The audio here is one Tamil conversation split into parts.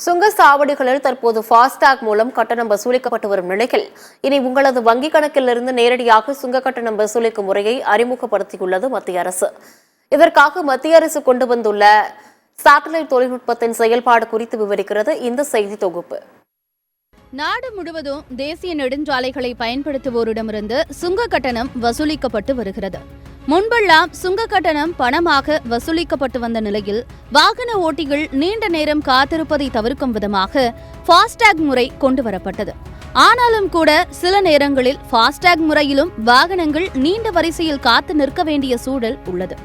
சுங்கச்சாவடிகளில் தற்போது ஃபாஸ்டாக் மூலம் கட்டணம் வசூலிக்கப்பட்டு வரும் நிலையில் இனி உங்களது வங்கிக் கணக்கிலிருந்து நேரடியாக சுங்க கட்டணம் வசூலிக்கும் முறையை அறிமுகப்படுத்தியுள்ளது மத்திய அரசு. இதற்காக மத்திய அரசு கொண்டு வந்துள்ள சேட்டலைட் தொழில்நுட்பத்தின் செயல்பாடு குறித்து விவரிக்கிறது இந்த செய்தி தொகுப்பு. நாடு முழுவதும் தேசிய நெடுஞ்சாலைகளை பயன்படுத்துவோரிடமிருந்து சுங்க கட்டணம் வசூலிக்கப்பட்டு வருகிறது. முன்பெல்லாம் சுங்க கட்டணம் பணமாக வசூலிக்கப்பட்டு வந்த நிலையில் வாகன ஓட்டிகள் நீண்ட நேரம் காத்திருப்பதை தவிர்க்கும் விதமாக ஃபாஸ்டாக் முறை கொண்டுவரப்பட்டது. ஆனாலும் கூட சில நேரங்களில் ஃபாஸ்டாக் முறையிலும் வாகனங்கள் நீண்ட வரிசையில் காத்து நிற்க வேண்டிய சூழல் உள்ளது.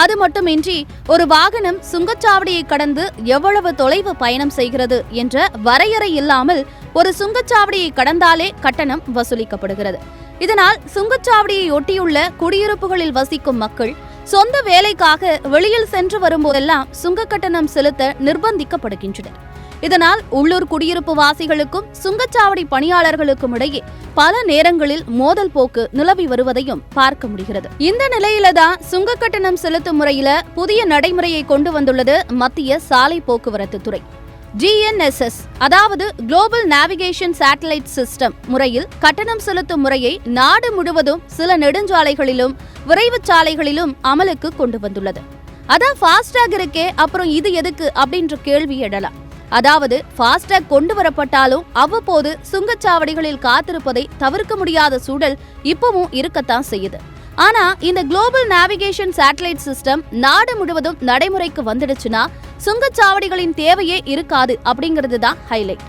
அது மட்டுமின்றி ஒரு வாகனம் சுங்கச்சாவடியை கடந்து எவ்வளவு தொலைவு பயணம் செய்கிறது என்ற வரையறை இல்லாமல் ஒரு சுங்கச்சாவடியை கடந்தாலே கட்டணம் வசூலிக்கப்படுகிறது. இதனால் சுங்கச்சாவடியை ஒட்டியுள்ள குடியிருப்புகளில் வசிக்கும் மக்கள் சொந்த வேலைக்காக வெளியில் சென்று வரும்போதெல்லாம் சுங்க கட்டணம் செலுத்த நிர்பந்திக்கப்படுகின்றனர். இதனால் உள்ளூர் குடியிருப்பு வாசிகளுக்கும் சுங்கச்சாவடி பணியாளர்களுக்கும் இடையே பல நேரங்களில் மோதல் போக்கு நிலவி வருவதையும் பார்க்க முடிகிறது. இந்த நிலையில்தான் சுங்க கட்டணம் செலுத்தும் முறையில புதிய நடைமுறையை கொண்டு வந்துள்ளது மத்திய சாலை போக்குவரத்து துறை. GNSS அதாவது குளோபல் நேவிகேஷன் சேட்டலைட் சிஸ்டம் முறையில் கட்டணம் செலுத்தும் முறையை நாடு முழுவதும் சில நெடுஞ்சாலைகளிலும் விரைவு சாலைகளிலும் அமலுக்கு கொண்டு வந்துள்ளது. அதான் ஃபாஸ்டாக் இருக்கே, அப்புறம் இது எதுக்கு அப்படின்ற கேள்வி எழலாம். அதாவது ஃபாஸ்டாக் கொண்டு வரப்பட்டாலும் அவ்வப்போது சுங்கச்சாவடிகளில் காத்திருப்பதை தவிர்க்க முடியாத சூழல் இப்பவும் இருக்கத்தான் செய்யுது. ஆனா இந்த குளோபல் நேவிகேஷன் சேட்டலைட் சிஸ்டம் நாடு முழுவதும் நடைமுறைக்கு வந்துடுச்சுன்னா சுங்கச்சாவடிகளின் தேவையே இருக்காது அப்படிங்கிறது தான் ஹைலைட்.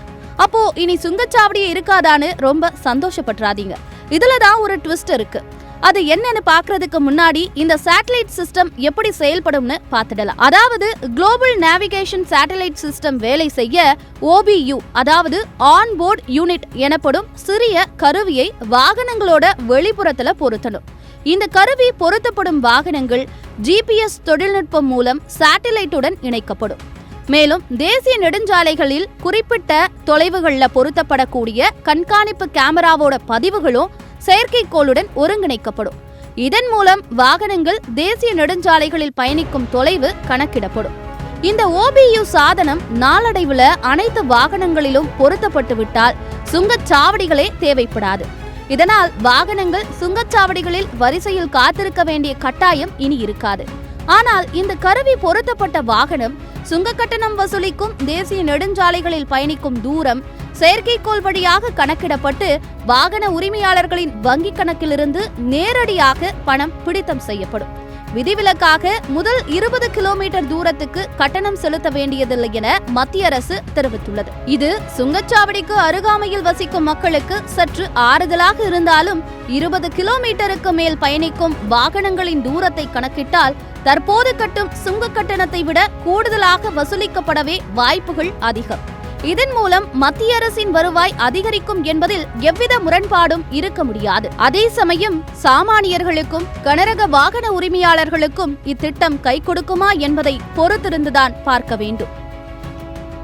அப்போ இனி சுங்கச்சாவடியே இருக்காதான்னு ரொம்ப சந்தோஷப்பட்டுறாதீங்க. இதுலதான் ஒரு ட்விஸ்ட் இருக்கு. அது என்னன்னு பாக்குறதுக்கு முன்னாடி இந்த சேட்டலைட் சிஸ்டம் எப்படி செயல்படும்னு பார்த்துடலாம். அதாவது குளோபல் நேவிகேஷன் சேட்டலைட் சிஸ்டம் வேலை செய்ய OBU அதாவது ஆன்போர்ட் யூனிட் எனப்படும் சிறிய கருவியை வாகனங்களோட வெளிப்புறத்துல பொருத்தணும். இந்த கருவி பொருத்தப்படும் வாகனங்கள் GPS தொழில்நுட்பம் மூலம் சேட்டலைட்டுடன் இணைக்கப்படும். மேலும் தேசிய நெடுஞ்சாலைகளில் குறிப்பிட்ட தொலைவுகளில் பொருத்தப்படக்கூடிய கண்காணிப்பு கேமராவோட பதிவுகளும் செயற்கைக்கோளுடன் ஒருங்கிணைக்கப்படும். இதன் மூலம் வாகனங்கள் தேசிய நெடுஞ்சாலைகளில் பயணிக்கும் தொலைவு கணக்கிடப்படும். இந்த OBU சாதனம் நாளடைவுல அனைத்து வாகனங்களிலும் பொருத்தப்பட்டு விட்டால் சுங்கச்சாவடிகளே தேவைப்படாது. இதனால் வாகனங்கள் சுங்கச்சாவடிகளில் வரிசையில் காத்திருக்க வேண்டிய கட்டாயம் இனி இருக்காது. ஆனால் இந்த கருவி பொருத்தப்பட்ட வாகனம் சுங்க கட்டணம் வசூலிக்கும் தேசிய நெடுஞ்சாலைகளில் பயணிக்கும் தூரம் செயற்கைக்கோள் வழியாக கணக்கிடப்பட்டு வாகன உரிமையாளர்களின் வங்கிக் கணக்கிலிருந்து நேரடியாக பணம் பிடித்தம் செய்யப்படும். விதிவிலக்காக முதல் 20 கிலோமீட்டர் தூரத்துக்கு கட்டணம் செலுத்த வேண்டியதில்லை என மத்திய அரசு தெரிவித்துள்ளது. இது சுங்கச்சாவடிக்கு அருகாமையில் வசிக்கும் மக்களுக்கு சற்று ஆறுதலாக இருந்தாலும் 20 கிலோமீட்டருக்கு மேல் பயணிக்கும் வாகனங்களின் தூரத்தை கணக்கிட்டால் தற்போது கட்டும் சுங்க கட்டணத்தை விட கூடுதலாக வசூலிக்கப்படவே வாய்ப்புகள் அதிகம். இதன் மூலம் மத்திய அரசின் வருவாய் அதிகரிக்கும் என்பதில் எவ்வித முரண்பாடும் இருக்க முடியாது. அதே சமயம் சாமானியர்களுக்கும் கனரக வாகன உரிமையாளர்களுக்கும் இத்திட்டம் கை கொடுக்குமா என்பதை பொறுத்திருந்துதான் பார்க்க வேண்டும்.